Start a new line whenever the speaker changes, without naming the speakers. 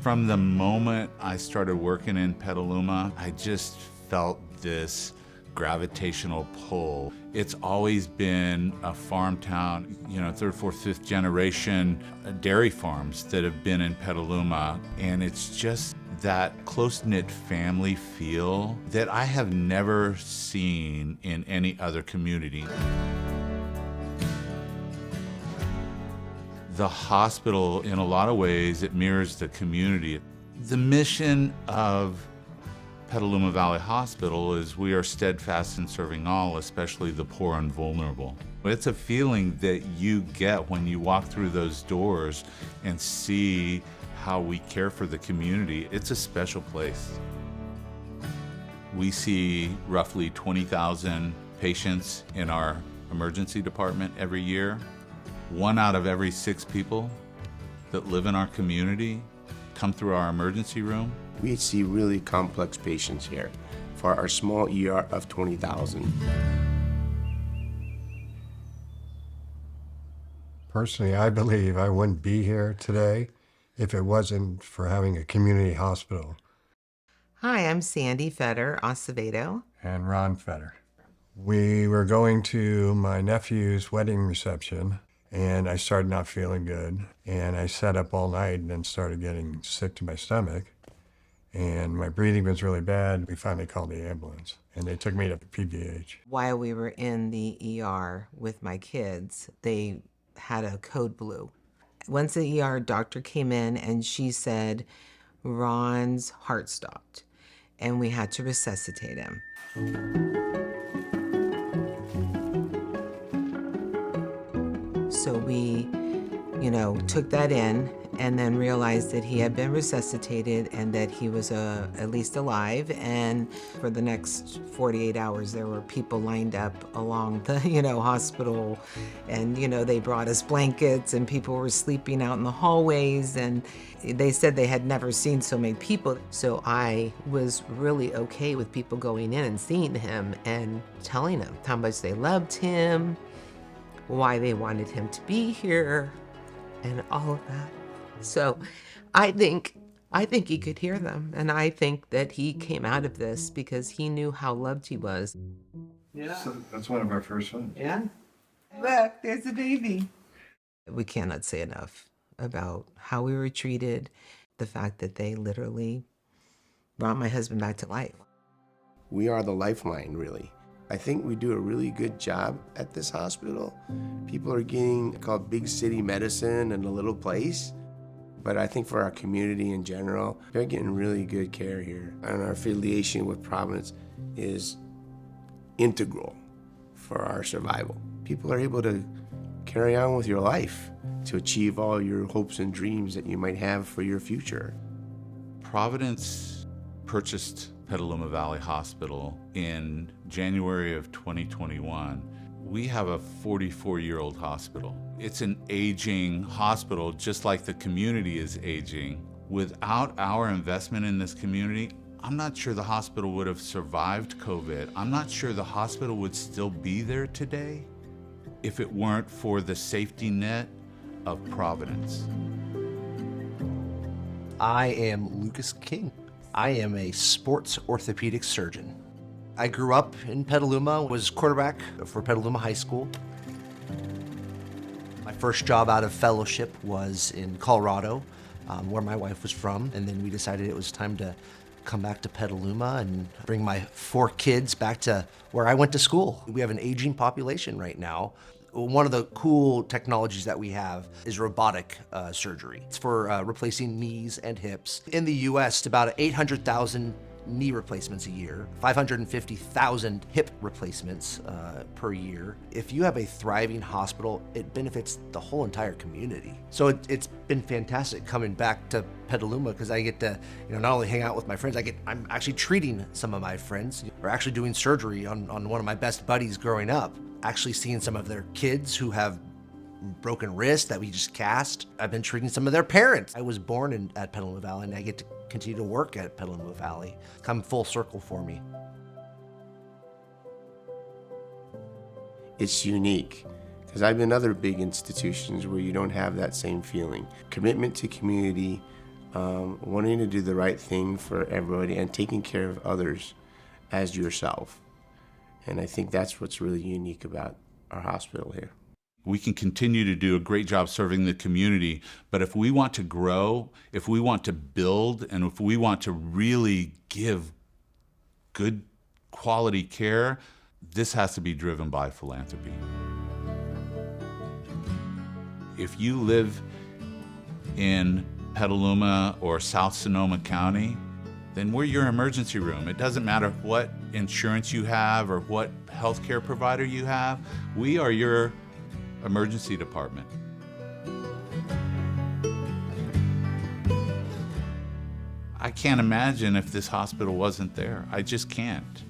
From the moment I started working in Petaluma, I just felt this gravitational pull. It's always been a farm town, third, fourth, fifth generation dairy farms that have been in Petaluma. And it's just that close-knit family feel that I have never seen in any other community. The hospital, in a lot of ways, it mirrors the community. The mission of Petaluma Valley Hospital is we are steadfast in serving all, especially the poor and vulnerable. It's a feeling that you get when you walk through those doors and see how we care for the community. It's a special place. We see roughly 20,000 patients in our emergency department every year. 1 out of every 6 people that live in our community come through our emergency room.
We see really complex patients here for our small ER of 20,000.
Personally, I believe I wouldn't be here today if it wasn't for having a community hospital.
Hi, I'm Sandy Fetter Acevedo.
And Ron Fetter. We were going to my nephew's wedding reception, and I started not feeling good. And I sat up all night and then started getting sick to my stomach. And my breathing was really bad. We finally called the ambulance, and they took me to PVH.
While we were in the ER with my kids, they had a code blue. Once the ER doctor came in and she said, Ron's heart stopped, and we had to resuscitate him. So we, took that in and then realized that he had been resuscitated and that he was at least alive. And for the next 48 hours, there were people lined up along the, hospital. And, they brought us blankets and people were sleeping out in the hallways. And they said they had never seen so many people. So I was really okay with people going in and seeing him and telling him how much they loved him, why they wanted him to be here, and all of that. So I think he could hear them, and I think that he came out of this because he knew how loved he was.
Yeah. So that's one of our first ones.
Yeah. Look, there's a baby. We cannot say enough about how we were treated, the fact that they literally brought my husband back to life.
We are the lifeline, really. I think we do a really good job at this hospital. People are getting called big city medicine in a little place. But I think for our community in general, they're getting really good care here. And our affiliation with Providence is integral for our survival. People are able to carry on with your life to achieve all your hopes and dreams that you might have for your future.
Providence purchased Petaluma Valley Hospital in January of 2021. We have a 44-year-old hospital. It's an aging hospital, just like the community is aging. Without our investment in this community, I'm not sure the hospital would have survived COVID. I'm not sure the hospital would still be there today if it weren't for the safety net of Providence.
I am Lucas King. I am a sports orthopedic surgeon. I grew up in Petaluma, was quarterback for Petaluma High School. My first job out of fellowship was in Colorado, where my wife was from, and then we decided it was time to come back to Petaluma and bring my 4 kids back to where I went to school. We have an aging population right now. One of the cool technologies that we have is robotic surgery. It's for replacing knees and hips. In the US, it's about 800,000 knee replacements a year, 550,000 hip replacements per year. If you have a thriving hospital, it benefits the whole entire community. So it's been fantastic coming back to Petaluma because I get to not only hang out with my friends, I'm actually treating some of my friends. We're actually doing surgery on one of my best buddies growing up. Actually seeing some of their kids who have broken wrists that we just cast. I've been treating some of their parents. I was born at Petaluma Valley, and I get to continue to work at Petaluma Valley. Come full circle for me.
It's unique because I've been in other big institutions where you don't have that same feeling. Commitment to community, wanting to do the right thing for everybody and taking care of others as yourself. And I think that's what's really unique about our hospital here.
We can continue to do a great job serving the community, but if we want to grow, if we want to build, and if we want to really give good quality care, this has to be driven by philanthropy. If you live in Petaluma or South Sonoma County, then we're your emergency room. It doesn't matter what insurance you have or what healthcare provider you have, we are your emergency department. I can't imagine if this hospital wasn't there. I just can't.